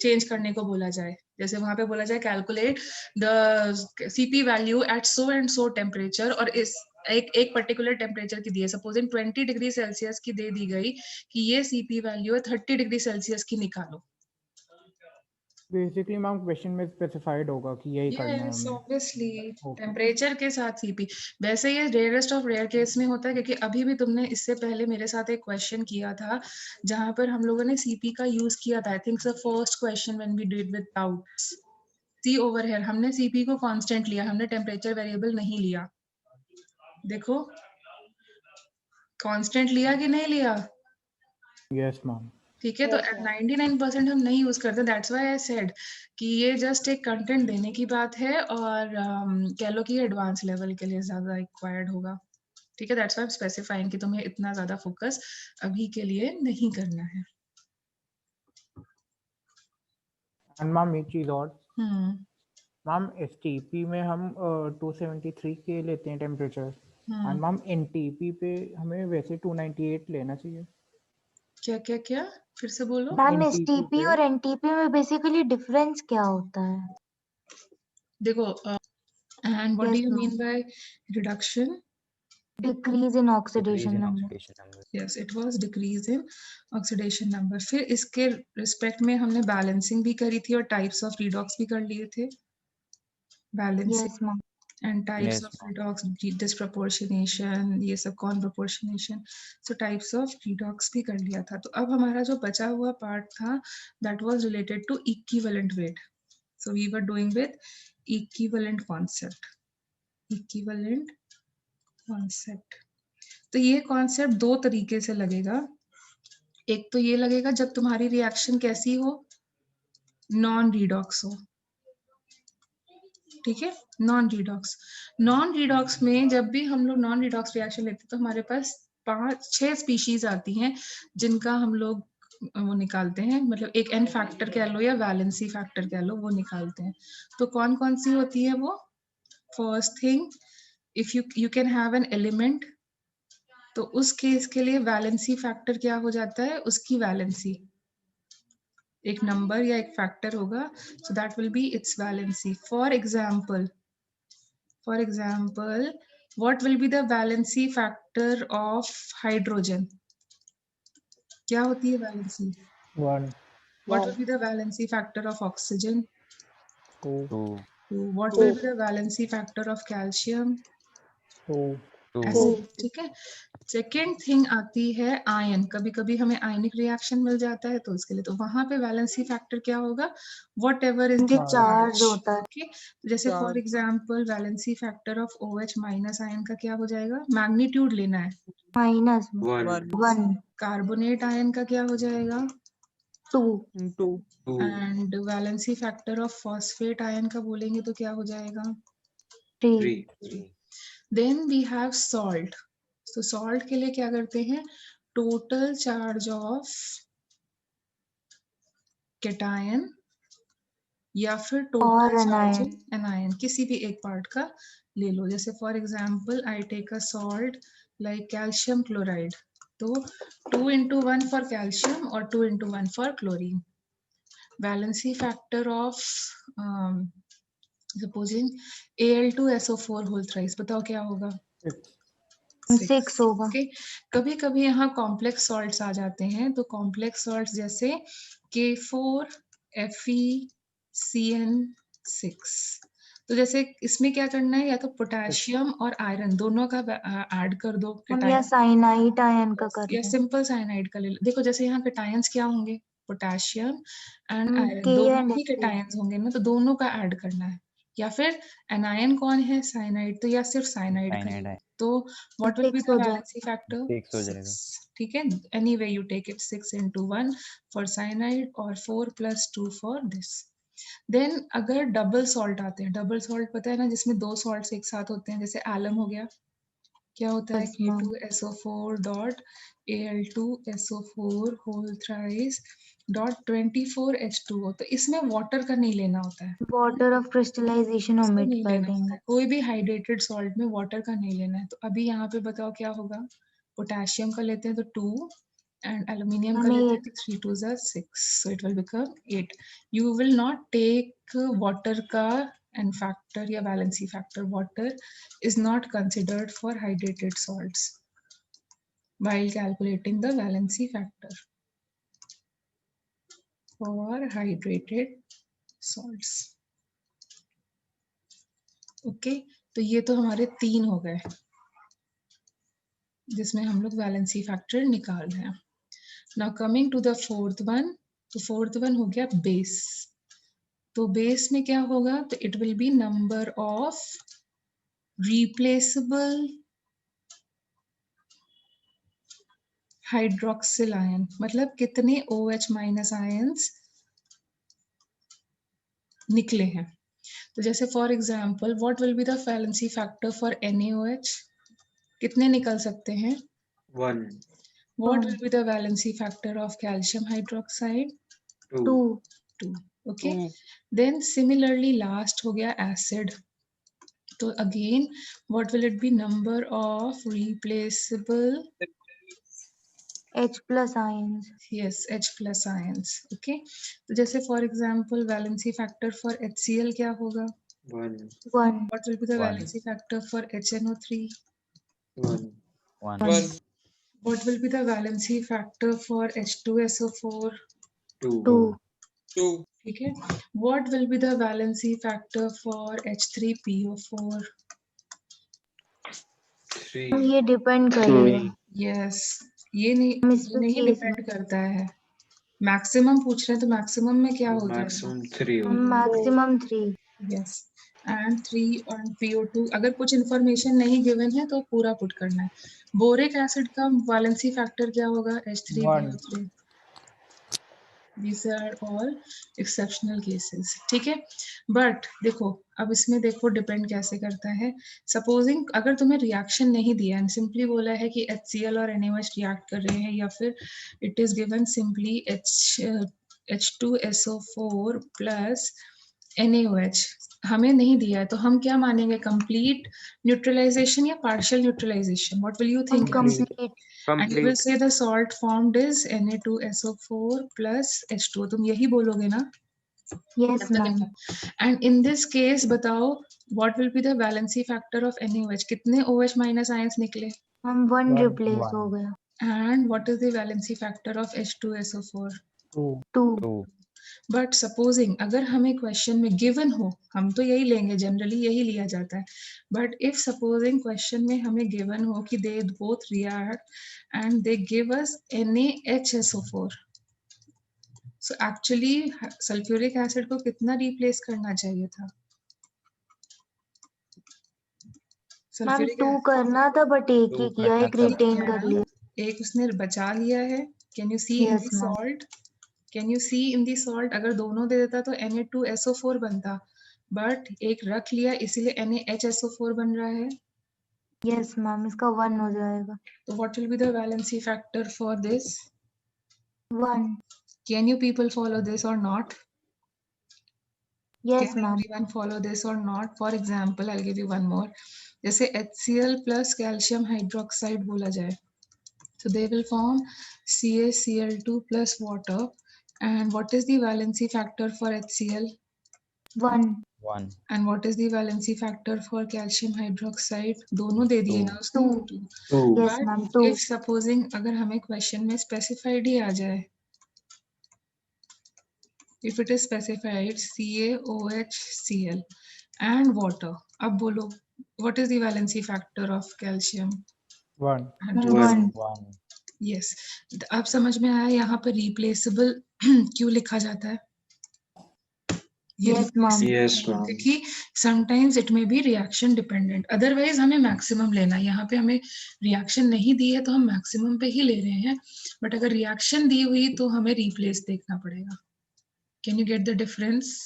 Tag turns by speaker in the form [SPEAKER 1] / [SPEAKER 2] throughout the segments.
[SPEAKER 1] Change करने को बोला जाए, जैसे वहां पे बोला जाए calculate the CP value at so and so temperature, और इस एक पर्टिकुलर टेम्परेचर की दी है, सपोजिंग 20 डिग्री सेल्सियस की दे दी गई कि ये सीपी वैल्यू है 30 डिग्री सेल्सियस की निकालो।
[SPEAKER 2] बेसिकली मैम क्वेश्चन में स्पेसिफाइड होगा कि यही करना है
[SPEAKER 1] यस
[SPEAKER 2] हमें।
[SPEAKER 1] Obviously
[SPEAKER 2] Okay.
[SPEAKER 1] टेम्परेचर के साथ सीपी। वैसे ये रेयरेस्ट ऑफ रेयर केस में होता है, क्योंकि अभी भी तुमने इससे पहले मेरे साथ एक क्वेश्चन किया था जहां पर हम लोगों ने सीपी का यूज किया था। I think the first question when we did with doubts, see over here हमने सीपी को कांस्टेंट लिया, हमने टेम्परेचर वेरिएबल नहीं लिया। देखो कांस्टेंट लिया कि नहीं लिया?
[SPEAKER 2] Yes ma'am.
[SPEAKER 1] ठीक है, तो 99% हम नहीं यूज करते, दैट्स व्हाई आई सेड कि ये जस्ट एक कंटेंट देने की बात है, और कह लो कि एडवांस लेवल के लिए ज्यादा रिक्वायर्ड होगा। ठीक है, that's why I am specifying कि तुम्हें इतना ज्यादा फोकस अभी के लिए नहीं करना है।
[SPEAKER 2] एंड मैम एक चीज और,
[SPEAKER 1] हम्म
[SPEAKER 2] मैम एसटीपी में हम 273 के लेते हैं temperature, and
[SPEAKER 1] hmm
[SPEAKER 2] ma'am NTP पे हमें वैसे 298 लेना चाहिए।
[SPEAKER 1] क्या क्या क्या फिर से बोलो।
[SPEAKER 3] मैम
[SPEAKER 2] NTP
[SPEAKER 3] एसटीपी
[SPEAKER 2] पे
[SPEAKER 3] और एनटीपी में बेसिकली डिफरेंस क्या होता है?
[SPEAKER 1] देखो and what do
[SPEAKER 3] Yes,
[SPEAKER 1] you mean
[SPEAKER 3] ma'am.
[SPEAKER 1] By reduction?
[SPEAKER 3] Decrease in oxidation number.
[SPEAKER 1] Yes it was decrease in oxidation number. फिर इसके रिस्पेक्ट में हमने बैलेंसिंग भी करी थी और टाइप्स ऑफ रिडॉक्स भी कर लिए थे, balancing
[SPEAKER 3] Yes, ma'am.
[SPEAKER 1] and types
[SPEAKER 4] Yes,
[SPEAKER 1] of
[SPEAKER 4] ma'am.
[SPEAKER 1] redox, disproportionation, ये सब conproportionation, so types of redox भी कर लिया था। तो अब हमारा जो बचा हुआ पार्ट था that was related to equivalent weight, so we were doing with equivalent concept, equivalent concept। तो ये कॉन्सेप्ट दो तरीके से लगेगा। एक तो ये लगेगा जब तुम्हारी रिएक्शन कैसी हो, नॉन रिडॉक्स हो। ठीक है, नॉन रिडॉक्स में जब भी हम लोग नॉन रिडॉक्स रिएक्शन लेते हैं तो हमारे पास 5-6 स्पीशीज आती हैं जिनका हम लोग वो निकालते हैं, मतलब एक एन फैक्टर कह लो या वैलेंसी फैक्टर कह लो, वो निकालते हैं। तो कौन कौन सी होती है वो? First thing, if you can have an element, तो उस केस के लिए वैलेंसी फैक्टर क्या हो जाता है, उसकी वैलेंसी एक नंबर या एक फैक्टर होगा, so that will be its valency. For example, what will be the valency factor of hydrogen? क्या होती है valency?
[SPEAKER 2] 1
[SPEAKER 1] What will be the valency factor of oxygen?
[SPEAKER 2] 2
[SPEAKER 4] 2,
[SPEAKER 1] What will be the valency factor of calcium?
[SPEAKER 2] 2
[SPEAKER 1] ऐसे, ठीक है। Second thing आती है ion. कभी कभी हमें आयनिक रिएक्शन मिल जाता है तो उसके लिए, तो वहां पे वैलेंसी फैक्टर क्या होगा, what ever is the
[SPEAKER 3] charge होता है।
[SPEAKER 1] ओके। जैसे for example valency factor of OH minus ion का क्या हो जाएगा, मैग्नीट्यूड लेना है,
[SPEAKER 3] माइनस
[SPEAKER 4] 1,
[SPEAKER 3] 1,
[SPEAKER 1] कार्बोनेट आयन का क्या हो जाएगा
[SPEAKER 3] 2,
[SPEAKER 4] 2,
[SPEAKER 1] and valency factor of phosphate ion का बोलेंगे तो क्या हो जाएगा
[SPEAKER 3] 3.
[SPEAKER 4] 3.
[SPEAKER 1] Then we have salt. तो सॉल्ट के लिए क्या करते हैं, टोटल चार्ज ऑफ कैटायन या फिर
[SPEAKER 3] और
[SPEAKER 1] टोटल चार्ज
[SPEAKER 3] anion.
[SPEAKER 1] एनायन, किसी भी एक पार्ट का ले लो। जैसे for example I take a salt like calcium chloride, तो 2 into 1 फॉर कैल्शियम और 2 into 1 for chlorine. Valency factor of supposing Al2SO4 whole thrice, बताओ क्या होगा
[SPEAKER 3] 6 होगा।
[SPEAKER 1] ओके। कभी कभी यहाँ कॉम्प्लेक्स सॉल्ट्स आ जाते हैं, तो कॉम्प्लेक्स सॉल्ट्स जैसे K4FeCN6, तो जैसे इसमें क्या करना है, या तो पोटेशियम और आयरन दोनों का ऐड कर दो
[SPEAKER 3] हम या साइनाइड आयन का कर
[SPEAKER 1] या
[SPEAKER 3] रहे हैं।
[SPEAKER 1] सिंपल साइनाइड का ले लो। देखो जैसे यहाँ कैटायंस क्या होंगे, पोटेशियम एंड आयरन,
[SPEAKER 3] K
[SPEAKER 1] दोनों
[SPEAKER 3] and
[SPEAKER 1] ही
[SPEAKER 3] Fe.
[SPEAKER 1] कैटायंस होंगे ना, तो दोनों का ऐड करना है। या फिर एनायन कौन है, साइनाइड, तो या सिर्फ साइनाइड का,
[SPEAKER 4] Cyanide है।
[SPEAKER 1] तो व्हाट विल बी
[SPEAKER 3] 6
[SPEAKER 1] द
[SPEAKER 3] हो जाएगा।
[SPEAKER 1] वैलेंसी फैक्टर
[SPEAKER 4] 6 हो जाएगा।
[SPEAKER 1] 6। ठीक है, anyway you take it 6 into 1 for cyanide और 4 + 2 फॉर दिस। देन अगर डबल सॉल्ट आते हैं, डबल सॉल्ट पता है ना, जिसमें 2 सॉल्ट्स एक साथ होते हैं, जैसे एलम हो गया, क्या होता है
[SPEAKER 3] Yes, ma'am.
[SPEAKER 1] K2SO4 dot Al2SO4 whole thrice dot 24H2O, तो इसमें वाटर का नहीं लेना होता है,
[SPEAKER 3] वाटर ऑफ क्रिस्टलाइजेशन
[SPEAKER 1] इसको
[SPEAKER 3] ओमिट
[SPEAKER 1] नहीं
[SPEAKER 3] कर
[SPEAKER 1] लेना होता
[SPEAKER 3] देंगे।
[SPEAKER 1] है। कोई भी हाइड्रेटेड सॉल्ट में वाटर का नहीं लेना है। तो अभी यहाँ पे बताओ क्या होगा, पोटेशियम का लेते हैं तो 2 and aluminium का
[SPEAKER 3] हमें
[SPEAKER 1] लेते
[SPEAKER 3] ये-
[SPEAKER 1] हैं तो 3 2s are 6, so it will become 8. You will not take water का and factor या valency factor. Water is not considered for hydrated salts while calculating the valency factor for hydrated salts. Okay तो ये तो हमारे 3 हो गए जिसमें हम लोग वैलेंसी फैक्टर निकाल रहे हैं. Now coming to the fourth one, तो फोर्थ वन हो गया बेस. तो बेस में क्या होगा, तो it will be number of replaceable hydroxyl ion, मतलब कितने OH माइनस आयंस निकले हैं. तो जैसे for example what will be the valency factor for NaOH, कितने निकल सकते हैं.
[SPEAKER 4] 1,
[SPEAKER 1] What will be the valency factor of calcium hydroxide?
[SPEAKER 4] 2,
[SPEAKER 3] 2.
[SPEAKER 1] 2. Okay. Then similarly last हो गया acid. तो again what will it be, number of replaceable,
[SPEAKER 3] H plus ions.
[SPEAKER 1] yes, H plus ions. Okay. तो जैसे for example valency factor for HCl क्या होगा.
[SPEAKER 4] 1,
[SPEAKER 3] 1.
[SPEAKER 1] What will be the
[SPEAKER 5] 1.
[SPEAKER 1] valency factor for HNO3?
[SPEAKER 4] 1,
[SPEAKER 5] 1.
[SPEAKER 3] 1.
[SPEAKER 1] What will be the valency factor for H2SO4?
[SPEAKER 4] 2,
[SPEAKER 3] 2.
[SPEAKER 6] 2,
[SPEAKER 1] ठीक है. What will be the valency factor for H3PO4?
[SPEAKER 4] 3,
[SPEAKER 3] ये depend करेगा.
[SPEAKER 1] Yes, ये नहीं,
[SPEAKER 3] हम इस
[SPEAKER 1] ये
[SPEAKER 3] पे
[SPEAKER 1] नहीं
[SPEAKER 3] केस
[SPEAKER 1] डिपेंड करता है. मैक्सिमम पूछ रहे हैं तो मैक्सिमम में क्या हो जाएगा.
[SPEAKER 4] maximum 3
[SPEAKER 3] हम
[SPEAKER 4] होगा.
[SPEAKER 3] मैक्सिमम 3.
[SPEAKER 1] यस एंड 3 और PO2. अगर कुछ इंफॉर्मेशन नहीं गिवन है तो पूरा पुट करना है. बोरिक एसिड का वैलेंसी फैक्टर क्या होगा, H3PO3. These are all exceptional cases. ठीक है. बट देखो अब इसमें देखो डिपेंड कैसे करता है. सपोजिंग अगर तुम्हें रिएक्शन नहीं दिया एंड सिंपली बोला है कि HCl और NaOH रिएक्ट कर रहे हैं, या फिर it is given simply H2SO4 plus NaOH, हमें नहीं दिया है तो हम क्या मानेंगे, कंप्लीट न्यूट्रलाइजेशन या partial neutralisation. What will you
[SPEAKER 3] हम
[SPEAKER 1] think?
[SPEAKER 3] Complete.
[SPEAKER 1] And you will say the salt formed is Na2SO4 plus H2. तुम यही बोलोगे ना?
[SPEAKER 3] Yes ma'am.
[SPEAKER 1] And in this case बताओ what will be the valency factor of NaOH? कितने OH minus ions निकले?
[SPEAKER 3] हम 1
[SPEAKER 2] 1.
[SPEAKER 3] Replace हो गया.
[SPEAKER 1] And what is the valency factor of H2SO4?
[SPEAKER 2] 2.
[SPEAKER 3] 2.
[SPEAKER 5] 2.
[SPEAKER 1] But supposing अगर हमें क्वेश्चन में गिवन हो, हम तो यही लेंगे, जनरली यही लिया जाता है. बट इफ सपोजिंग क्वेश्चन में हमें गिवन हो कि they both react and they give us NaHSO4, so actually sulphuric acid को कितना रिप्लेस करना चाहिए था?
[SPEAKER 3] मैम
[SPEAKER 1] सल्फ्यूरिक
[SPEAKER 3] 2 करना था बट एक ही
[SPEAKER 5] 2
[SPEAKER 3] किया,
[SPEAKER 5] करना
[SPEAKER 3] एक
[SPEAKER 5] था.
[SPEAKER 3] रिटेन कर लिया.
[SPEAKER 1] एक उसने बचा लिया है. Can you see in
[SPEAKER 3] yes
[SPEAKER 1] the
[SPEAKER 3] ma'am.
[SPEAKER 1] Salt, can you see in the salt, अगर दोनों दे देता तो Na2SO4 बनता, बट एक रख लिया इसीलिए NaHSO4 बन रहा है.
[SPEAKER 3] यस मैम, इसका 1 हो जाएगा.
[SPEAKER 1] तो what will be the valency factor for this?
[SPEAKER 3] 1.
[SPEAKER 1] Can you people follow this और not?
[SPEAKER 3] Yes
[SPEAKER 1] Can
[SPEAKER 3] ma'am.
[SPEAKER 1] everyone follow this or not? For example, I'll give you one more. जैसे HCl plus calcium hydroxide बोला जाए, so they will form CaCl2 plus water. And what is the valency factor for HCl?
[SPEAKER 3] 1.
[SPEAKER 5] 1.
[SPEAKER 1] And what is the valency factor for calcium hydroxide? दोनों दे दिए ना उसने.
[SPEAKER 3] 2.
[SPEAKER 4] 2,
[SPEAKER 3] yes
[SPEAKER 1] But
[SPEAKER 3] ma'am. 2.
[SPEAKER 1] if supposing अगर हमें question में specified ही आ जाए, if it is specified CaOHCl and water, अब बोलो what is the valency factor of calcium
[SPEAKER 2] 1.
[SPEAKER 1] hydroxide?
[SPEAKER 3] 1.
[SPEAKER 5] 1.
[SPEAKER 1] Yes. अब समझ में आया यहाँ पर रिप्लेसेबल क्यों लिखा जाता है? ये
[SPEAKER 3] यस मैम.
[SPEAKER 4] yes ma'am.
[SPEAKER 1] क्योंकि sometimes it may be reaction dependent, otherwise हमें मैक्सिमम लेना है. यहाँ पे हमें रिएक्शन नहीं दी है तो हम मैक्सिमम पे ही ले रहे हैं, बट अगर रिएक्शन दी हुई तो हमें रिप्लेस देखना पड़ेगा. Can you get the difference?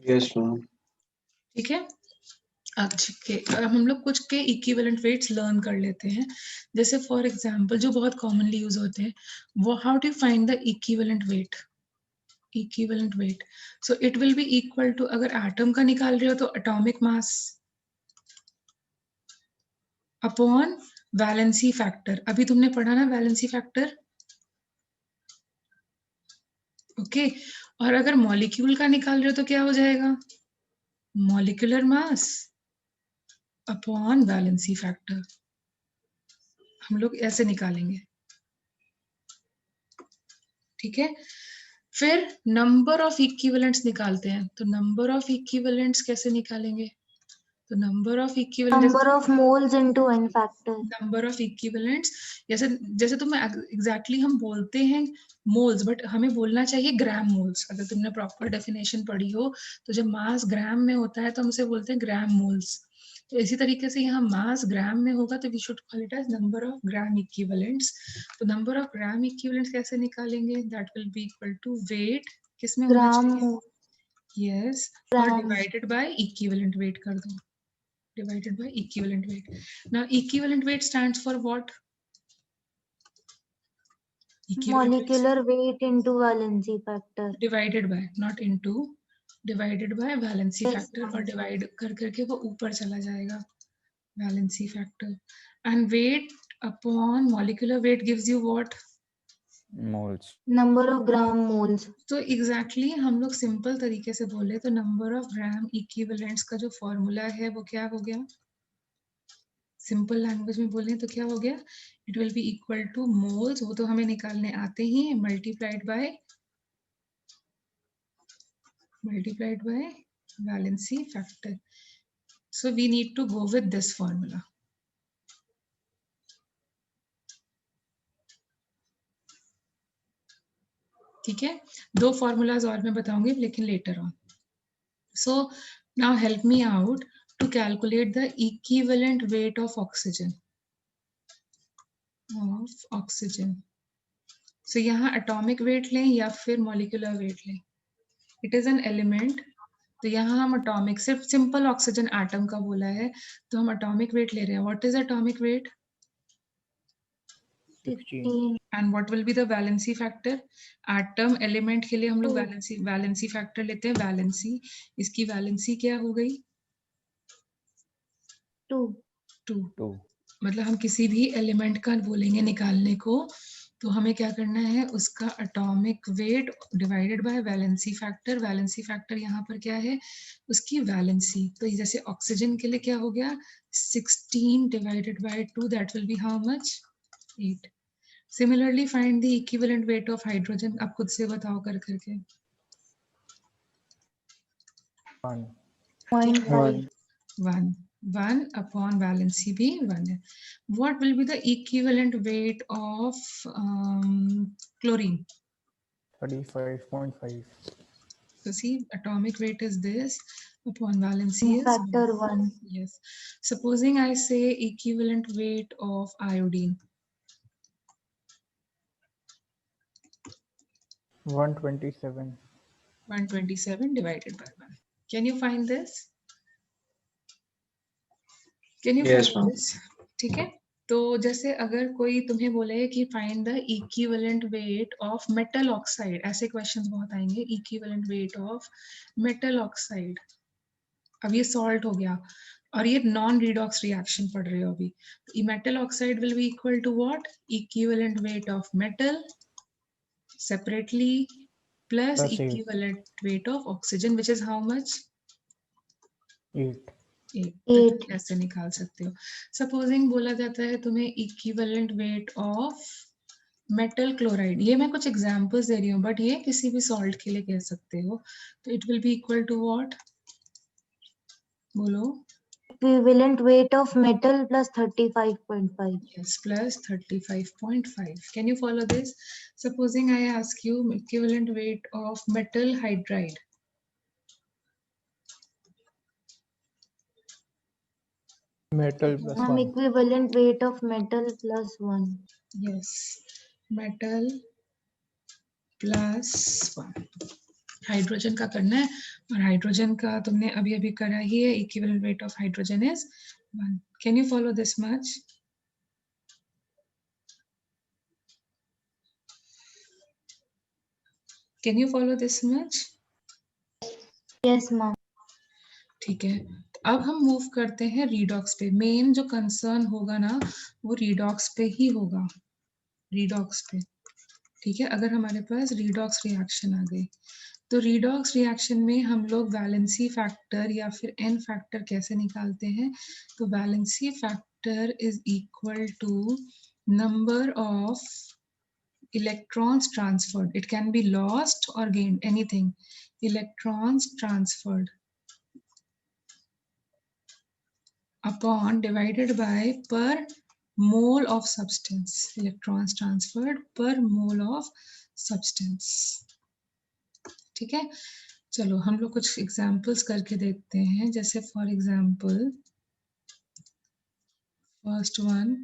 [SPEAKER 4] Yes ma'am.
[SPEAKER 1] ठीक है. अब हम लोग कुछ के इक्विवेलेंट वेट्स लर्न कर लेते हैं. जैसे फॉर एग्जांपल जो बहुत कॉमनली यूज होते हैं, वो how to find the equivalent weight. Equivalent weight, so it will be equal to, अगर एटम का निकाल रहे हो तो atomic mass upon valency factor, अभी तुमने पढ़ा ना वैलेंसी फैक्टर, ओके। और अगर मॉलिक्यूल का निकाल रहे हो तो क्या हो जाएगा, molecular mass upon valency factor, हम लोग ऐसे निकालेंगे, ठीक है। फिर नंबर ऑफ इक्विवेलेंट्स निकालते हैं, तो नंबर ऑफ इक्विवेलेंट्स कैसे निकालेंगे, तो number of equivalent,
[SPEAKER 3] Number of moles into n factor.
[SPEAKER 1] Number of equivalents, जैसे जैसे तुम एग्जैक्टली हम बोलते हैं मोल्स, बट हमें बोलना चाहिए ग्राम मोल्स। अगर तुमने प्रॉपर डेफिनेशन पढ़ी हो तो जब मास ग्राम में होता है तो हम उसे बोलते हैं ग्राम मोल्स। तो इसी तरीके से यहाँ मास ग्राम में होगा तो we should call it as number of gram equivalents. तो नंबर ऑफ ग्राम इक्विवेलेंट्स कैसे निकालेंगे, that will be equal to weight, किसमें होना
[SPEAKER 3] Gram
[SPEAKER 1] चाहिए,
[SPEAKER 3] mole.
[SPEAKER 1] यस, और
[SPEAKER 3] Grams.
[SPEAKER 1] Divided by equivalent weight कर दो, divided by equivalent weight. Now equivalent weight stands for what? Equivalent weight
[SPEAKER 3] Molecular weight into valency factor.
[SPEAKER 1] divided by, not into, divided by valency
[SPEAKER 3] Yes,
[SPEAKER 1] factor, और
[SPEAKER 3] ma'am.
[SPEAKER 1] divide कर करके वो ऊपर चला जाएगा valency factor, and weight upon molecular weight gives you what?
[SPEAKER 5] moles.
[SPEAKER 3] Number of gram moles.
[SPEAKER 1] तो exactly हम लोग सिंपल तरीके से बोले तो नंबर ऑफ ग्राम इक्विवेलेंट्स का जो फॉर्मूला है वो क्या हो गया, सिंपल लैंग्वेज में बोलें तो क्या हो गया, it will be equal to moles, वो तो हमें निकालने आते ही, multiplied by valency factor. So we need to go with this formula. ठीक है, दो फॉर्मूलाज और मैं बताऊंगी लेकिन later on. So now help me out to calculate the equivalent weight of oxygen, so यहाँ एटॉमिक वेट लें या फिर मॉलिक्यूलर वेट लें, इट इज एन एलिमेंट, तो यहाँ हम एटॉमिक, सिर्फ सिंपल ऑक्सीजन एटम का बोला है तो हम एटॉमिक वेट ले रहे हैं। What is atomic weight
[SPEAKER 3] 16.
[SPEAKER 1] And what will be the valency factor, atom element के लिए हम लोग
[SPEAKER 3] 2.
[SPEAKER 1] वैलेंसी फैक्टर लेते हैं, वैलेंसी, इसकी वैलेंसी क्या हो गई
[SPEAKER 3] 2.
[SPEAKER 1] 2, मतलब हम किसी भी एलिमेंट का बोलेंगे निकालने को तो हमें क्या करना है, उसका atomic weight divided by valency factor, valency factor यहाँ पर क्या है, उसकी वैलेंसी, तो जैसे ऑक्सीजन के लिए क्या हो गया 16 divided by 2, that will B how much 8। Similarly find the equivalent weight of hydrogen, आप खुद से बताओ कर करके,
[SPEAKER 2] 1.
[SPEAKER 3] 0.5.
[SPEAKER 1] 1 upon valency भी 1 है। What will be the equivalent weight of chlorine?
[SPEAKER 2] 35.5.
[SPEAKER 1] So see, atomic weight is this upon valency
[SPEAKER 3] N
[SPEAKER 1] is
[SPEAKER 3] factor 1.
[SPEAKER 1] yes. Supposing I say equivalent weight of iodine,
[SPEAKER 2] 127.
[SPEAKER 1] 127 divided by 1. Can you find this? Can you
[SPEAKER 4] Yes,
[SPEAKER 1] find
[SPEAKER 4] ma'am.
[SPEAKER 1] this? ठीक है, तो जैसे अगर कोई तुम्हें बोले कि find the equivalent weight of metal oxide, ऐसे क्वेश्चंस बहुत आएंगे, equivalent weight of metal oxide, अब ये सॉल्ट हो गया और ये नॉन रिडॉक्स रिएक्शन पढ़ रहे हो अभी, metal oxide will be equal to what, equivalent weight of metal separately plus
[SPEAKER 2] Plus 8.
[SPEAKER 1] Equivalent weight of oxygen which is how much
[SPEAKER 2] 8.
[SPEAKER 3] 8.
[SPEAKER 1] ऐसे निकाल सकते हो। सपोजिंग बोला जाता है तुम्हें equivalent weight of metal chloride, ये मैं कुछ एग्जांपल्स दे रही हूँ बट ये किसी भी सॉल्ट के लिए कह सकते हो, तो it will be equal to what, बोलो,
[SPEAKER 3] Equivalent weight of metal plus 35.5.
[SPEAKER 1] yes, plus 35.5. Can you follow this? Supposing I ask you equivalent weight of metal hydride,
[SPEAKER 2] Metal plus
[SPEAKER 3] Ma'am,
[SPEAKER 2] 1.
[SPEAKER 3] equivalent weight of metal plus 1.
[SPEAKER 1] yes, metal plus 1, hydrogen का करना है और hydrogen का तुमने अभी अभी करा ही है, equivalent weight of hydrogen is 1। Can you follow this much? Can you follow this much?
[SPEAKER 3] Yes, ma'am.
[SPEAKER 1] ठीक है, अब हम मूव करते हैं रीडॉक्स पे। मेन जो कंसर्न होगा ना वो रीडॉक्स पे ही होगा, रीडॉक्स पे। ठीक है, अगर हमारे पास रीडॉक्स रिएक्शन आ गई तो रीडॉक्स रिएक्शन में हम लोग वैलेंसी फैक्टर या फिर एन फैक्टर कैसे निकालते हैं? तो valency factor is equal to number of electrons transferred. It can be lost or gained, anything. Electrons transferred upon divided by per mole of substance. Electrons transferred per mole of substance. ठीक है, चलो हम लोग कुछ examples करके देखते हैं। जैसे for example first one,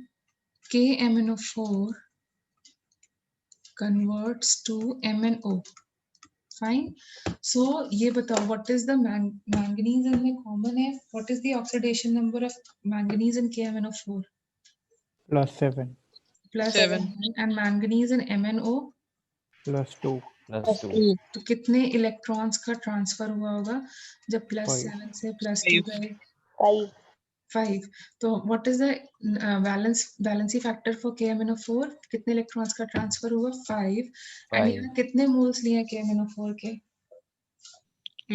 [SPEAKER 1] KMnO4 converts to MnO. Fine. So ये बताओ what is the manganese इनमें common है? What is the oxidation number of manganese in KMnO4?
[SPEAKER 2] +7
[SPEAKER 1] Plus
[SPEAKER 6] 7.
[SPEAKER 1] 7 and manganese in MnO
[SPEAKER 2] +2
[SPEAKER 5] +2.
[SPEAKER 1] तो कितने इलेक्ट्रॉन्स का ट्रांसफर हुआ होगा जब
[SPEAKER 2] Five.
[SPEAKER 1] +7 से +2
[SPEAKER 6] Five.
[SPEAKER 1] गए? 5. तो what is the valency factor for KMnO4? कितने इलेक्ट्रॉन्स का ट्रांसफर हुआ? 5. एंड
[SPEAKER 5] 5.
[SPEAKER 1] यहाँ कितने मोल्स लिए KMnO4 के?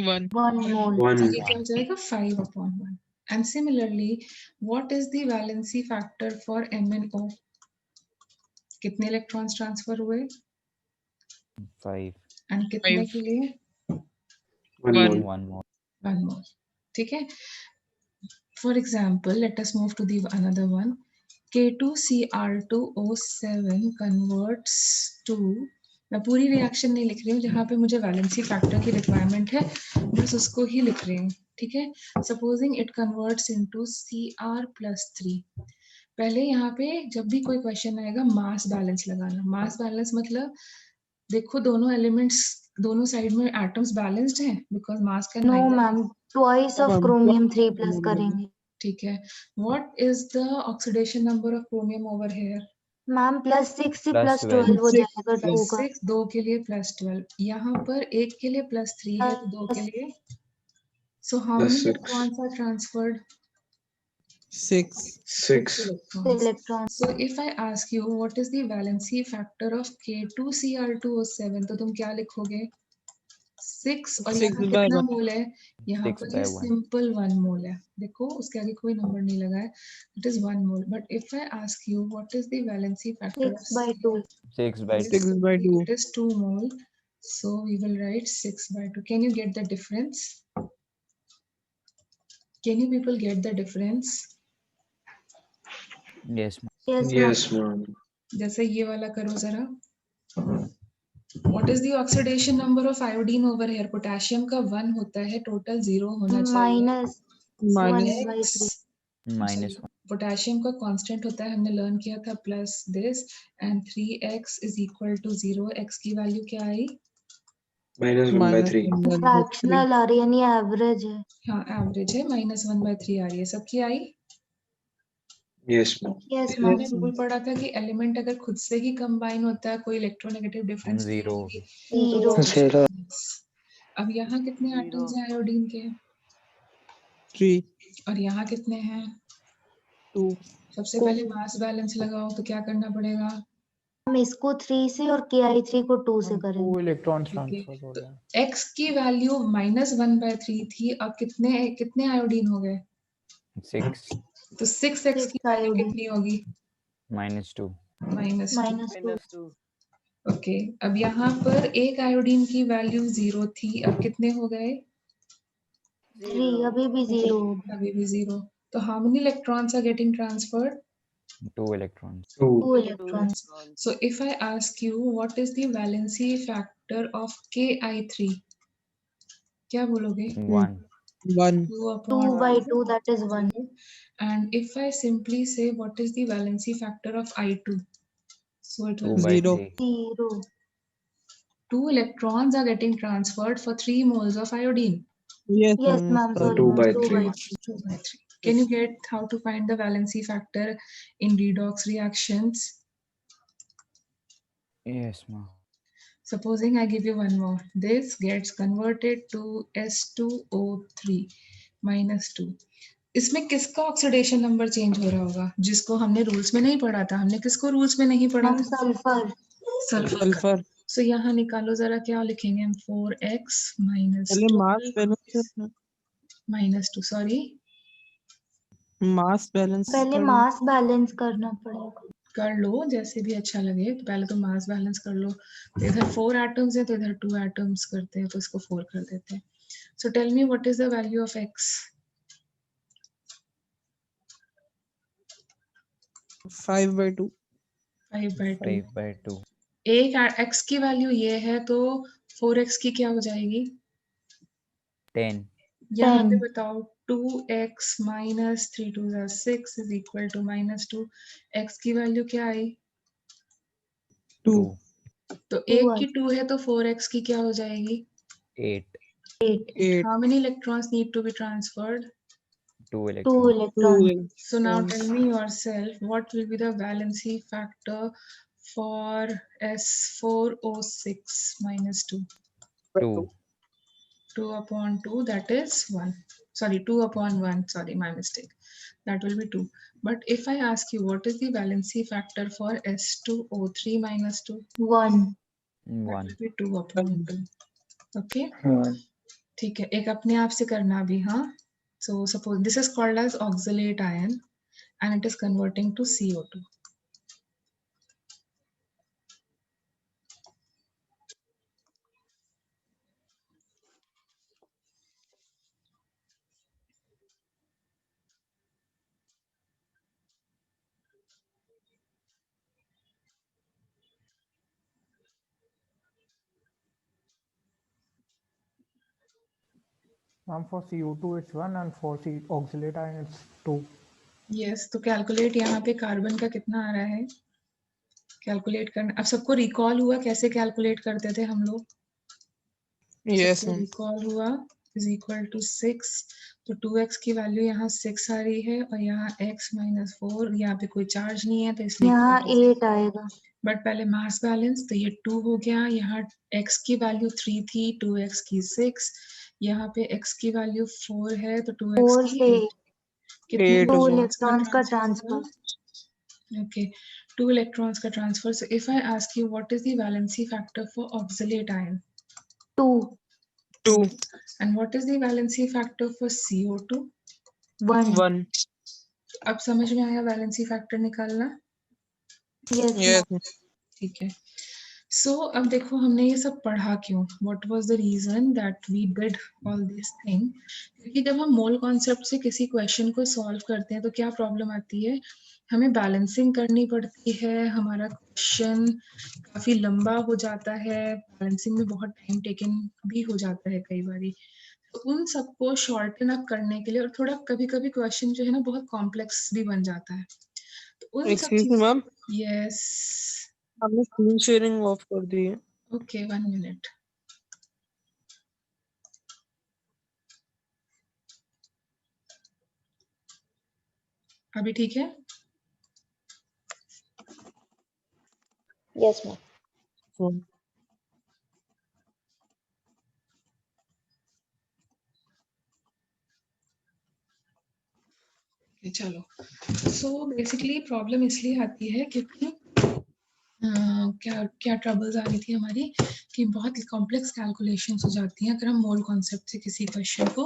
[SPEAKER 6] 1.
[SPEAKER 3] 1 mole.
[SPEAKER 1] तो
[SPEAKER 4] 1.
[SPEAKER 1] ये क्या हो जाएगा? 5/1. And similarly, what is the valency factor for MnO? कितने इलेक्ट्रॉन्स ट्रांसफर हुए
[SPEAKER 5] 5.
[SPEAKER 1] एंड कितने
[SPEAKER 6] 5.
[SPEAKER 1] के लिए?
[SPEAKER 4] 1
[SPEAKER 6] One.
[SPEAKER 4] mole.
[SPEAKER 5] 1 more.
[SPEAKER 1] 1 मोल। ठीक है, for example let us move to the another one. K2Cr2O7 converts to, मैं पूरी रिएक्शन नहीं लिख रही हूँ, जहाँ पे मुझे वैलेंसी फैक्टर की रिक्वायरमेंट है बस उसको ही लिख रही हूँ। ठीक है, supposing it converts into Cr+3। पहले यहाँ पे जब भी कोई क्वेश्चन आएगा मास बैलेंस लगाना। मास बैलेंस मतलब देखो दोनों एलिमेंट्स, दोनों साइड में एटम्स बैलेंस्ड हैं because mass can
[SPEAKER 3] No ma'am, twice of chromium 3 plus करेंगे।
[SPEAKER 1] ठीक है, what is the oxidation number of chromium over here?
[SPEAKER 3] Ma'am +6 से
[SPEAKER 5] +12
[SPEAKER 3] +12 हो जाएगा 2 का।
[SPEAKER 1] +6, 2 के लिए +12, यहाँ पर एक के लिए +3 है तो 2 के लिए, so how many
[SPEAKER 4] +6.
[SPEAKER 1] electrons are transferred?
[SPEAKER 6] 6.
[SPEAKER 1] 6
[SPEAKER 4] 6.
[SPEAKER 1] electrons.
[SPEAKER 3] Electron
[SPEAKER 1] So if I ask you what is the valency factor of K2Cr2O7 तो तुम क्या लिखोगे? 6 और
[SPEAKER 6] 6
[SPEAKER 1] यहाँ
[SPEAKER 6] by
[SPEAKER 1] कितना
[SPEAKER 6] 1.
[SPEAKER 1] मोल है? यहाँ
[SPEAKER 5] 6
[SPEAKER 1] पर
[SPEAKER 5] by
[SPEAKER 1] ये
[SPEAKER 5] 1.
[SPEAKER 1] सिंपल 1 मोल है। देखो उसके आगे कोई नंबर नहीं लगा है, it is 1 mole. But if I ask you what is the valency factor of
[SPEAKER 3] 6/2
[SPEAKER 5] 6 by 2.
[SPEAKER 6] 6 by 2.
[SPEAKER 1] it is 2 mole, so we will write 6/2. Can you get the difference? Can you people get the difference?
[SPEAKER 5] Yes, ma'am.
[SPEAKER 3] Yes ma'am
[SPEAKER 4] Yes, ma'am.
[SPEAKER 1] जैसे ये वाला करो जरा। What is the oxidation number of iodine over here? Potassium का 1 होता है, total 0 होना चाहिए।
[SPEAKER 6] -1/3.
[SPEAKER 5] -1.
[SPEAKER 1] पोटेशियम का कांस्टेंट होता है, हमने लर्न किया था plus this and 3x is equal to 0। x की वैल्यू क्या आई?
[SPEAKER 4] -1/3.
[SPEAKER 6] -1/3.
[SPEAKER 3] फ्रैक्शनल आ रही है यानी एवरेज है।
[SPEAKER 1] हाँ एवरेज है, -1/3 आ रही है। सबकी आई?
[SPEAKER 4] Yes, ma'am.
[SPEAKER 3] यस
[SPEAKER 1] फिर
[SPEAKER 3] मैम
[SPEAKER 1] हमने रूल पढ़ा था कि एलिमेंट अगर खुद से ही कंबाइन होता है कोई इलेक्ट्रोनेगेटिव डिफरेंस नहीं
[SPEAKER 5] 0.
[SPEAKER 1] होगी।
[SPEAKER 3] 0
[SPEAKER 4] 0.
[SPEAKER 1] अब यहाँ कितने एटम्स हैं आयोडीन के
[SPEAKER 6] 3.
[SPEAKER 1] और यहाँ कितने हैं?
[SPEAKER 6] 2.
[SPEAKER 1] सबसे पहले मास बैलेंस लगाओ तो क्या करना पड़ेगा?
[SPEAKER 3] हम इसको 3 से और KI3 को 2 से
[SPEAKER 2] 2
[SPEAKER 3] करेंगे।
[SPEAKER 2] इलेक्ट्रॉन
[SPEAKER 1] ठीक है,
[SPEAKER 2] ट्रांसफर हो
[SPEAKER 1] तो
[SPEAKER 2] रहा है।
[SPEAKER 1] x की वैल्यू -1/3 थी, अब कितने कितने आयोडीन हो गए?
[SPEAKER 5] 6
[SPEAKER 1] तो 6x की
[SPEAKER 3] 6
[SPEAKER 1] वैल्यू
[SPEAKER 3] आयोडीन
[SPEAKER 1] कितनी होगी?
[SPEAKER 5] -2.
[SPEAKER 1] -2।
[SPEAKER 3] -2
[SPEAKER 1] ओके, अब यहाँ पर एक आयोडीन की वैल्यू 0 थी, अब कितने हो गए?
[SPEAKER 3] 3 अभी भी 0 होगा।
[SPEAKER 1] अभी भी 0। तो how many electrons are getting transferred?
[SPEAKER 5] 2 electrons.
[SPEAKER 4] 2.
[SPEAKER 3] 2 electron.
[SPEAKER 1] So if I ask you what is the valency factor of Ki3, क्या बोलोगे?
[SPEAKER 5] 1.
[SPEAKER 6] 1.
[SPEAKER 3] 2/2 that is 1
[SPEAKER 1] And if I simply say what is the valency factor of I2, so it will
[SPEAKER 5] 2
[SPEAKER 1] be
[SPEAKER 5] by
[SPEAKER 6] 0.
[SPEAKER 5] 3.
[SPEAKER 3] 0
[SPEAKER 1] 2 electrons are getting transferred for 3 moles of iodine.
[SPEAKER 6] Yes,
[SPEAKER 3] yes
[SPEAKER 6] ma'am.
[SPEAKER 3] Ma'am
[SPEAKER 6] Sorry.
[SPEAKER 3] Sorry
[SPEAKER 4] 2/3.
[SPEAKER 3] 2/3
[SPEAKER 1] 2/3. Can you get how to find the valency factor in redox reactions?
[SPEAKER 5] Yes, ma'am.
[SPEAKER 1] Supposing I give you one more, this gets converted to S2O3. -2। इसमें किसका oxidation number change हो रहा होगा, जिसको हमने rules में नहीं पढ़ा था? हमने किसको रूल्स में नहीं पढ़ा
[SPEAKER 3] मैम
[SPEAKER 1] था?
[SPEAKER 3] सल्फर।
[SPEAKER 1] सल्फर का।
[SPEAKER 6] सल्फर।
[SPEAKER 1] सो यहाँ निकालो जरा, क्या लिखेंगे हम? 4x
[SPEAKER 6] पहले mass balance
[SPEAKER 1] -2, sorry
[SPEAKER 6] mass balance
[SPEAKER 3] पहले
[SPEAKER 6] कर
[SPEAKER 3] मास बैलेंस करना पड़ेगा।
[SPEAKER 1] कर लो, जैसे भी अच्छा लगे। तो पहले तो मास बैलेंस कर लो। तो इधर 4 एटम्स है, तो इधर 2 एटम्स करते हैं, तो इसको 4 कर देते हैं। So tell me what is the value of x?
[SPEAKER 6] 5/2।
[SPEAKER 1] 5/2।
[SPEAKER 5] 5/2.
[SPEAKER 1] एक x की वैल्यू ये है, तो 4x की क्या हो जाएगी?
[SPEAKER 5] 10.
[SPEAKER 1] यहाँ पे
[SPEAKER 3] 10।
[SPEAKER 1] बताओ। 2x minus 3 2 6 is equal to -2। x की वैल्यू क्या आई?
[SPEAKER 6] 2।
[SPEAKER 5] 2.
[SPEAKER 1] तो
[SPEAKER 3] 2
[SPEAKER 1] एक की 2 है, तो 4x की क्या हो जाएगी?
[SPEAKER 5] 8.
[SPEAKER 3] 8।
[SPEAKER 6] 8।
[SPEAKER 1] How many electrons need to be transferred?
[SPEAKER 5] 2
[SPEAKER 3] 2
[SPEAKER 5] electrons.
[SPEAKER 3] electrons.
[SPEAKER 1] So now tell me yourself, what will be the valency factor for S4O6 -2?
[SPEAKER 5] 2.
[SPEAKER 1] 2/2, that is 1. Sorry, 2/1. Sorry, my mistake. That will be 2. But if I ask you, what is the valency factor for S2O3 -2?
[SPEAKER 3] 1।
[SPEAKER 1] That
[SPEAKER 5] 1.
[SPEAKER 1] will be 2/2. Okay?
[SPEAKER 4] One.
[SPEAKER 1] ठीक है, एक अपने आप से करना भी, हाँ। So suppose this is called as oxalate ion and it is converting to CO2.
[SPEAKER 2] For CO2 it's 1 and for oxalate ion it's 2.
[SPEAKER 1] Yes, तो कैलकुलेट यहाँ पे कार्बन का कितना आ रहा है? कैलकुलेट करना। अब सबको रिकॉल हुआ कैसे कैलकुलेट करते थे हम लोग?
[SPEAKER 6] यस
[SPEAKER 1] सबको
[SPEAKER 6] मैम।
[SPEAKER 1] रिकॉल हुआ इज इक्वल टू 6। तो 2x की वैल्यू यहाँ 6 आ रही है और यहाँ x -4, यहाँ पे कोई चार्ज नहीं है तो इसलिए
[SPEAKER 3] यहाँ 8 आएगा।
[SPEAKER 1] बट पहले मास बैलेंस, तो ये 2 हो गया। यहाँ x की वैल्यू 3 थी, 2x की 6। यहाँ पे x की वैल्यू 4 है, तो 2x
[SPEAKER 3] 4
[SPEAKER 1] की
[SPEAKER 3] से
[SPEAKER 1] 8। कितने
[SPEAKER 6] 8
[SPEAKER 3] 2
[SPEAKER 6] हो गया।
[SPEAKER 3] इलेक्ट्रॉन्स का ट्रांसफर।
[SPEAKER 1] Okay, 2 electrons का transfer. So if I ask you, what is the valency factor for oxalate ion?
[SPEAKER 3] 2।
[SPEAKER 6] 2।
[SPEAKER 1] And what is the valency factor for CO2?
[SPEAKER 3] 1।
[SPEAKER 6] 1।
[SPEAKER 1] अब समझ में आया valency factor निकालना?
[SPEAKER 3] Yes
[SPEAKER 6] yes.
[SPEAKER 3] मैम।
[SPEAKER 1] ठीक है। So अब देखो हमने ये सब पढ़ा क्यों? What was the reason that we did all this thing? क्योंकि जब हम मोल कॉन्सेप्ट से किसी क्वेश्चन को सॉल्व करते हैं तो क्या प्रॉब्लम आती है? हमें बैलेंसिंग करनी पड़ती है, हमारा क्वेश्चन काफी लंबा हो जाता है, बैलेंसिंग में बहुत टाइम टेकन भी हो जाता है कई बारी। तो उन सबको शॉर्टन अप करने के लिए, और थोड़ा कभी-कभी क्वेश्चन जो है ना बहुत कॉम्प्लेक्स भी बन जाता है। तो उन सब
[SPEAKER 6] एक्सक्यूज मी मैम,
[SPEAKER 1] यस,
[SPEAKER 6] आपने स्क्रीन शेयरिंग ऑफ कर दी है।
[SPEAKER 1] Okay 1 minute. अभी ठीक है?
[SPEAKER 3] Yes ma'am.
[SPEAKER 1] चलो। सो बेसिकली प्रॉब्लम इसलिए आती है क्योंकि क्या क्या ट्रबल्स आ रही थी हमारी कि बहुत कॉम्प्लेक्स कैलकुलेशंस हो जाती हैं अगर हम मोल कॉन्सेप्ट से किसी क्वेश्चन को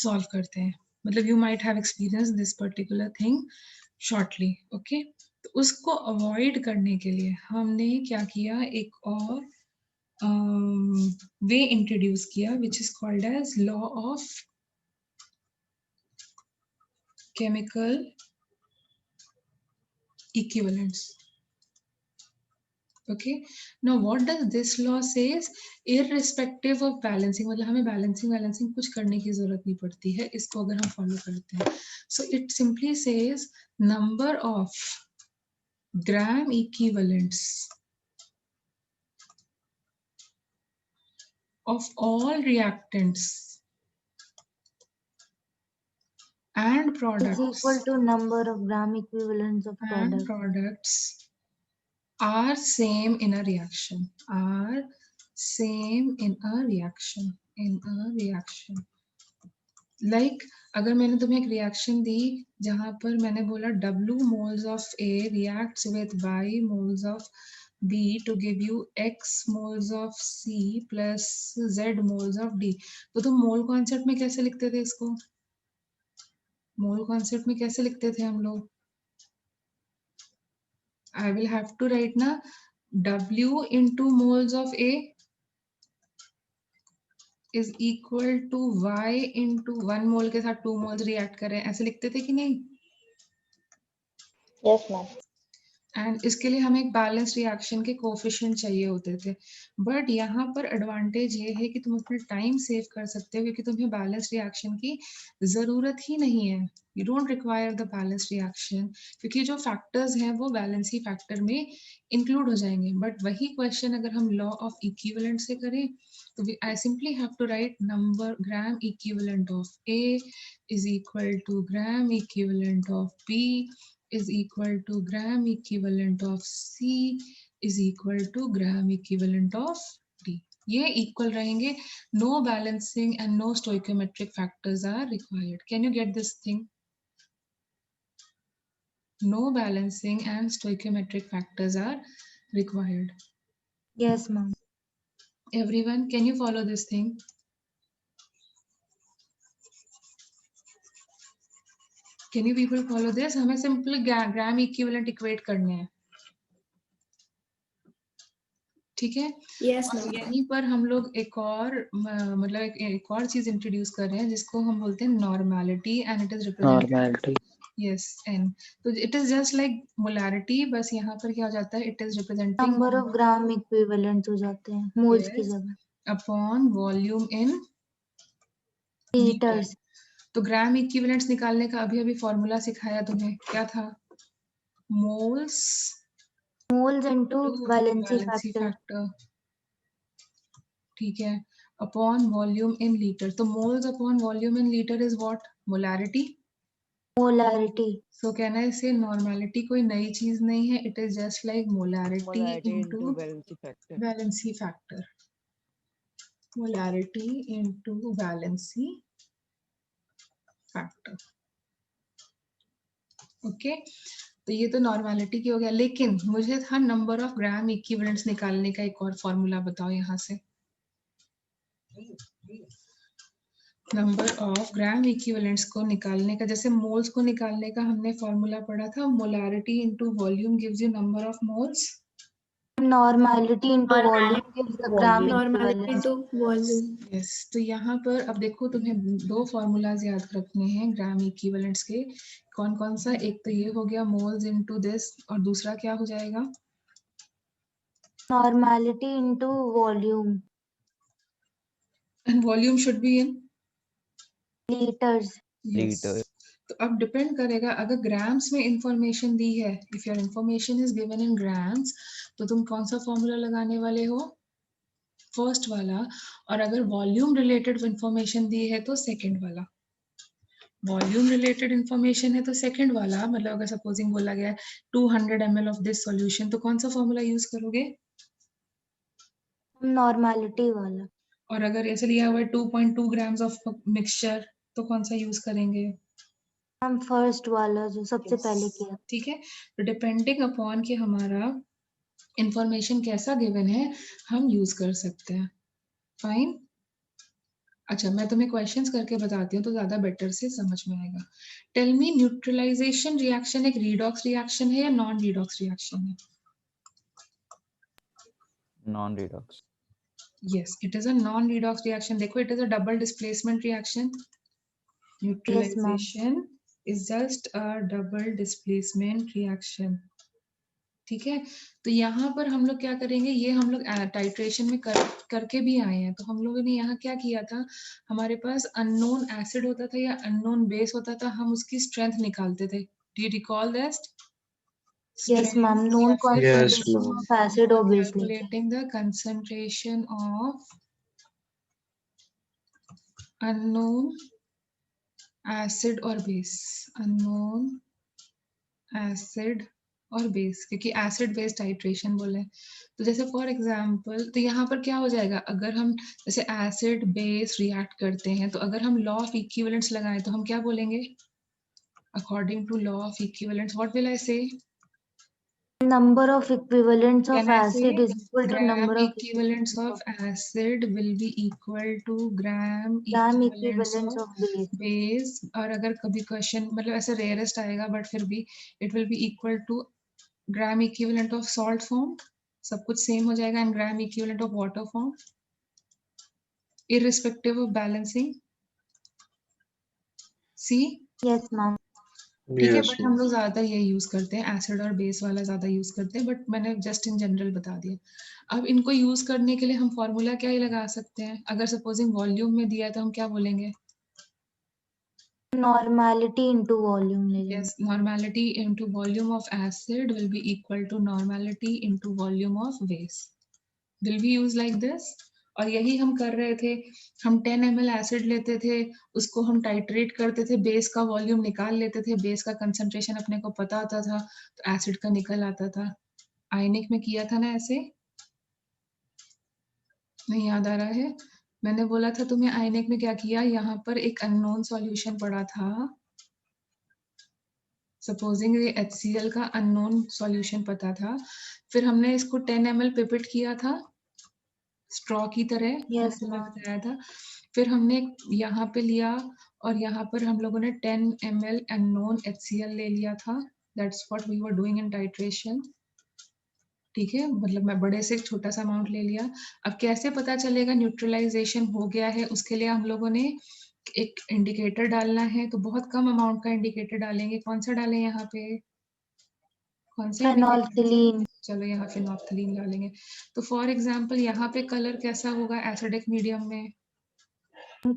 [SPEAKER 1] सॉल्व करते हैं। मतलब you might have experience this particular thing shortly, okay. तो उसको अवॉइड करने के लिए हमने क्या किया, एक और वे इंट्रोड्यूस किया which is called as law of chemical equivalence. Okay, now what does this law says? Irrespective of balancing, मतलब हमें बैलेंसिंग कुछ करने की जरूरत नहीं पड़ती है इसको अगर हम फॉलो करते हैं। So it simply says number of gram equivalents of all reactants and
[SPEAKER 3] is
[SPEAKER 1] products
[SPEAKER 3] equal to number of gram equivalents of product.
[SPEAKER 1] are same in a reaction, are same in a reaction, like अगर मैंने तुम्हें एक reaction दी जहां पर मैंने बोला W moles of A reacts with Y moles of B to give you X moles of C plus Z moles of D, तो तुम मोल कॉन्सेप्ट में कैसे लिखते थे इसको? मोल कॉन्सेप्ट में कैसे लिखते थे हम लोग? I will have to write ना W into moles of A is equal to Y into 1 मोल के साथ 2 मोल्स रिएक्ट कर रहे हैं, ऐसे लिखते थे कि नहीं?
[SPEAKER 7] Yes, ma'am.
[SPEAKER 1] एंड इसके लिए हमें एक बैलेंस रिएक्शन के कोफिशिएंट चाहिए होते थे, बट यहाँ पर एडवांटेज ये है कि तुम अपना टाइम सेव कर सकते हो क्योंकि तुम्हें बैलेंस रिएक्शन की जरूरत ही नहीं है। You don't require the balance reaction क्योंकि जो फैक्टर्स हैं वो बैलेंसी फैक्टर में इंक्लूड हो जाएंगे। बट वही क्वेश्चन अगर हम लॉ ऑफ इक्विवेलेंट से करें तो I simply have to write number gram equivalent of A is equal to gram equivalent of B is equal to gram equivalent of C is equal to gram equivalent of D. ये equal रहेंगे, no balancing and no stoichiometric factors are required. Can you get this thing? No balancing and stoichiometric factors are required.
[SPEAKER 3] Yes, ma'am.
[SPEAKER 1] Everyone, can you follow this thing? Can you people follow this? हमें simple gram equivalent equate करने हैं, ठीक है?
[SPEAKER 7] Yes,
[SPEAKER 1] और
[SPEAKER 7] ma'am.
[SPEAKER 1] यहीं पर हम लोग एक और मतलब एक और चीज इंट्रोड्यूस कर रहे हैं जिसको हम बोलते हैं normality and it is represented
[SPEAKER 2] normality
[SPEAKER 1] yes N. तो it is just like molarity, बस यहाँ पर क्या हो जाता है, it is representing
[SPEAKER 3] number of gram equivalent हो जाते हैं मोल्स की जगह
[SPEAKER 1] अपॉन वॉल्यूम इन
[SPEAKER 3] लीटर्स।
[SPEAKER 1] तो ग्राम इक्विवेलेंट्स निकालने का अभी अभी फॉर्मूला सिखाया तुम्हें, क्या था? Moles
[SPEAKER 3] moles into valency factor.
[SPEAKER 1] ठीक है, अपॉन वॉल्यूम इन लीटर। तो moles upon volume in litre is what? Molarity.
[SPEAKER 3] Molarity.
[SPEAKER 1] So can I से नॉर्मेलिटी कोई नई चीज नहीं है, it is just like molarity into valency factor. Molarity into valency factor. Okay, तो ये तो नॉर्मेलिटी की हो गया, लेकिन मुझे था नंबर ऑफ ग्राम इक्विवेलेंट्स निकालने का एक और फॉर्मूला बताओ यहाँ से। नंबर ऑफ ग्राम इक्विवेलेंट्स को निकालने का, जैसे मोल्स को निकालने का हमने फॉर्मूला पढ़ा था, molarity into volume gives you number of moles.
[SPEAKER 3] Normality into volume gives the gram
[SPEAKER 7] Normality
[SPEAKER 3] equivalent.
[SPEAKER 7] to volume.
[SPEAKER 1] Yes, तो यहाँ पर अब देखो तुम्हें दो फॉर्मूलाज याद रखने हैं ग्राम इक्विवेलेंट्स के। कौन कौन सा? एक तो ये हो गया मोल्स इनटू दिस, और दूसरा क्या हो जाएगा?
[SPEAKER 3] Normality into volume
[SPEAKER 1] and volume should be in
[SPEAKER 3] litres.
[SPEAKER 5] Litre.
[SPEAKER 1] तो अब डिपेंड करेगा, अगर ग्राम्स में इंफॉर्मेशन दी है, if your information is given in grams, तो तुम कौन सा फॉर्मूला लगाने वाले हो? फर्स्ट वाला। और अगर वॉल्यूम रिलेटेड इंफॉर्मेशन दी है तो सेकंड वाला। वॉल्यूम रिलेटेड इंफॉर्मेशन है तो सेकंड वाला, मतलब अगर सपोजिंग बोला गया है 200 ml ऑफ दिस सॉल्यूशन, तो कौन सा फॉर्मूला यूज करोगे?
[SPEAKER 3] नॉर्मेलिटी वाला।
[SPEAKER 1] और अगर ऐसे लिया हुआ है 2.2 ग्राम्स ऑफ मिक्सचर, तो कौन सा यूज करेंगे?
[SPEAKER 3] हम फर्स्ट वाला जो सबसे पहले किया।
[SPEAKER 1] ठीक है, तो डिपेंडिंग अपॉन कि हमारा इंफॉर्मेशन कैसा गिवन है हम यूज कर सकते हैं। फाइन। अच्छा, मैं तुम्हें क्वेश्चंस करके बताती हूँ तो ज्यादा बेटर से समझ में आएगा। टेल मी, न्यूट्रलाइजेशन रिएक्शन एक रिडॉक्स रिएक्शन है या नॉन रिडॉक्स रिएक्शन है?
[SPEAKER 5] Non redox.
[SPEAKER 1] Yes, it is a non redox reaction. देखो, it is a double displacement reaction. Neutralisation is just a double displacement reaction. ठीक है, तो यहाँ पर हम लोग क्या करेंगे, ये हम लोग टाइट्रेशन में करके भी आए हैं। तो हम लोगों ने यहाँ क्या किया था, हमारे पास अननोन एसिड होता था या अननोन बेस होता था, हम उसकी स्ट्रेंथ निकालते थे। Do you recall that?
[SPEAKER 3] Yes, ma'am. Known
[SPEAKER 4] Yes,
[SPEAKER 3] concentration
[SPEAKER 4] ma'am.
[SPEAKER 3] of acid or base लेते हैं।
[SPEAKER 1] Calculating the concentration of unknown acid or base, unknown acid और बेस, क्योंकि एसिड बेस टाइट्रेशन बोले। तो जैसे फॉर एग्जांपल, तो यहाँ पर क्या हो जाएगा, अगर हम जैसे एसिड बेस रिएक्ट करते हैं, तो अगर हम लॉ ऑफ इक्विवेलेंस लगाएं तो हम क्या बोलेंगे, according to law of equivalence what will I say,
[SPEAKER 3] number of equivalents of
[SPEAKER 1] can I say
[SPEAKER 3] acid is equal to
[SPEAKER 1] gram
[SPEAKER 3] number of
[SPEAKER 1] equivalents of acid will be equal to gram
[SPEAKER 3] gram
[SPEAKER 1] equivalents
[SPEAKER 3] equivalents
[SPEAKER 1] of
[SPEAKER 3] of base.
[SPEAKER 1] Base. और अगर कभी question मतलब ऐसे rarest आएगा, but फिर भी it will be equal to gram equivalent of salt form, सब कुछ सेम हो जाएगा, and gram equivalent of water form irrespective of balancing। See
[SPEAKER 3] Yes, ma'am.
[SPEAKER 1] ठीक है,
[SPEAKER 4] Yes,
[SPEAKER 1] बट
[SPEAKER 4] ma'am.
[SPEAKER 1] हम लोग ज्यादा ये यूज करते हैं, एसिड और बेस वाला ज्यादा यूज करते हैं, बट मैंने जस्ट इन जनरल बता दिया। अब इनको यूज करने के लिए हम फॉर्मूला क्या ही लगा सकते हैं, अगर सपोजिंग वॉल्यूम में दिया है तो हम क्या बोलेंगे,
[SPEAKER 3] Normality into volume ले लेंगे.
[SPEAKER 1] yes, normality into volume of acid will be equal to normality into volume of base। will we use like this? और यही हम कर रहे थे, हम 10 ml एसिड लेते थे, उसको हम टाइट्रेट करते थे, बेस का वॉल्यूम निकाल लेते थे, बेस का कंसंट्रेशन अपने को पता होता था, तो एसिड का निकल आता था। आयनिक में किया था ना ऐसे, नहीं याद आ रहा है, मैंने बोला था तुम्हें आयनिक में क्या किया, यहाँ पर एक अननोन सॉल्यूशन पड़ा था, सपोजिंग ये HCl का अननोन सॉल्यूशन पता था, फिर हमने इसको 10 ml पिपेट किया था स्ट्रॉ की तरह,
[SPEAKER 3] Yes,
[SPEAKER 1] जैसे मैं
[SPEAKER 3] ma'am.
[SPEAKER 1] बताया था, फिर हमने यहाँ पे लिया और यहाँ पर हम लोगों ने 10 ml अननोन HCl ले लिया था, that's what we were doing in titration. ठीक है, मतलब मैं बड़े से एक छोटा सा अमाउंट ले लिया। अब कैसे पता चलेगा न्यूट्रलाइजेशन हो गया है, उसके लिए हम लोगों ने एक इंडिकेटर डालना है, तो बहुत कम अमाउंट का इंडिकेटर डालेंगे। कौन सा डालें यहाँ पे, कौन सा इंडिकेटर,
[SPEAKER 3] Phenolphthalein.
[SPEAKER 1] चलो यहाँ फिनोल्फथलीन डालेंगे। तो फॉर एग्जांपल यहाँ पे कलर कैसा होगा एसिडिक मीडियम में,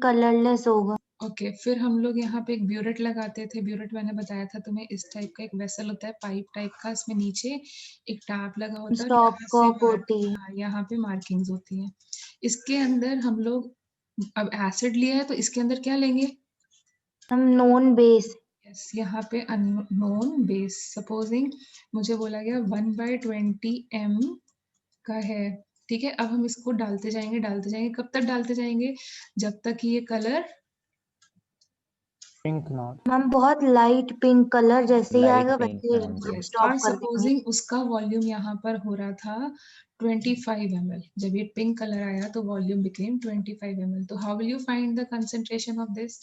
[SPEAKER 3] Colorless होगा.
[SPEAKER 1] ओके फिर हम लोग यहाँ पे एक ब्यूरेट लगाते थे, ब्यूरेट मैंने बताया था तुम्हें, इस टाइप का एक वेसल होता है, पाइप टाइप का, इसमें नीचे एक टैप लगा होता है और
[SPEAKER 3] Stop
[SPEAKER 1] यहाँ से
[SPEAKER 3] cock होती है.
[SPEAKER 1] हाँ, यहाँ पे मार्किंग्स होती हैं। इसके अंदर हम लोग अब एसिड लिया है तो इसके अंदर क्या लेंगे,
[SPEAKER 3] हम known base.
[SPEAKER 1] यस यहाँ पे अननोन बेस, सपोजिंग मुझे बोला गया 1/20 m का है। ठीक है, अब हम इसको डालते जाएंगे, कब तक डालते जाएंगे, जब तक कि ये कलर
[SPEAKER 2] पिंक नॉट
[SPEAKER 3] मैम बहुत लाइट पिंक कलर जैसे ही
[SPEAKER 5] Light
[SPEAKER 3] आएगा
[SPEAKER 5] pink
[SPEAKER 3] वैसे
[SPEAKER 5] होना चाहिए।
[SPEAKER 3] स्टॉप
[SPEAKER 1] और
[SPEAKER 3] कर देंगे.
[SPEAKER 1] सपोजिंग उसका वॉल्यूम यहाँ पर हो रहा था 25 ml, जब ये पिंक कलर आया तो वॉल्यूम बिकेम 25 ml। तो how will you find the concentration of this,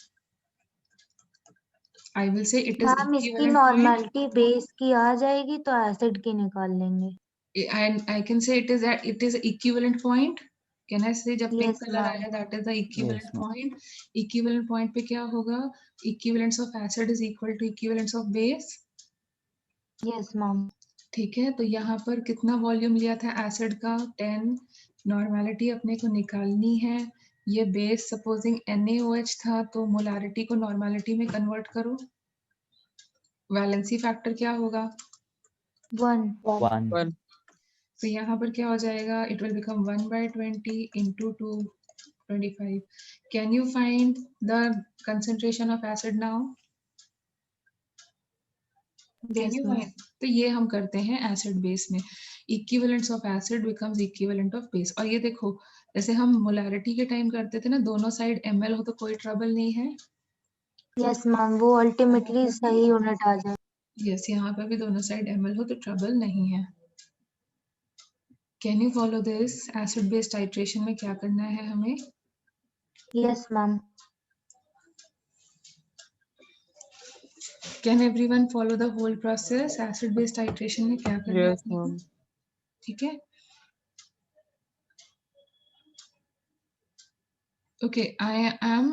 [SPEAKER 1] I will say it is
[SPEAKER 3] ma'am इसकी
[SPEAKER 1] इक्विवेलेंट पॉइंट,
[SPEAKER 3] नॉर्मेलिटी बेस की आ जाएगी तो एसिड की निकाल लेंगे.
[SPEAKER 1] and I can say it is equivalent point। Can I say जब pink
[SPEAKER 3] Yes,
[SPEAKER 1] colour
[SPEAKER 3] ma'am.
[SPEAKER 1] आया that is the equivalent
[SPEAKER 5] Yes, ma'am.
[SPEAKER 1] point। equivalent point पे क्या होगा, equivalence of acid is equal to equivalence of base।
[SPEAKER 3] Yes, ma'am.
[SPEAKER 1] ठीक है, तो यहाँ पर कितना वॉल्यूम लिया था एसिड का, 10, नॉर्मेलिटी अपने को निकालनी है, ये बेस सपोजिंग NaOH था तो मोलारिटी को नॉर्मेलिटी में कन्वर्ट करो, वैलेंसी फैक्टर क्या होगा,
[SPEAKER 3] 1.
[SPEAKER 5] 1.
[SPEAKER 6] 1.
[SPEAKER 1] तो यहाँ पर क्या हो जाएगा, it will become 1/20 into 225। Can you find the concentration of acid now, can
[SPEAKER 3] Yes,
[SPEAKER 1] you
[SPEAKER 3] ma'am.
[SPEAKER 1] Find, तो ये हम करते हैं एसिड बेस में, equivalents of acid becomes equivalent of base. और ये देखो जैसे हम मोलारिटी के टाइम करते थे ना, दोनों साइड ml हो तो कोई ट्रबल नहीं है,
[SPEAKER 3] Yes, ma'am. वो अल्टीमेटली सही यूनिट आ जाए.
[SPEAKER 1] यस यहाँ पर भी दोनों साइड ml हो तो ट्रबल नहीं है। Can you follow this, acid base titration में क्या करना है हमें,
[SPEAKER 3] Yes, ma'am.
[SPEAKER 1] Can everyone follow the whole process, acid base titration में क्या करना
[SPEAKER 6] Yes,
[SPEAKER 1] है,
[SPEAKER 6] ma'am.
[SPEAKER 1] ठीक है। Okay, I am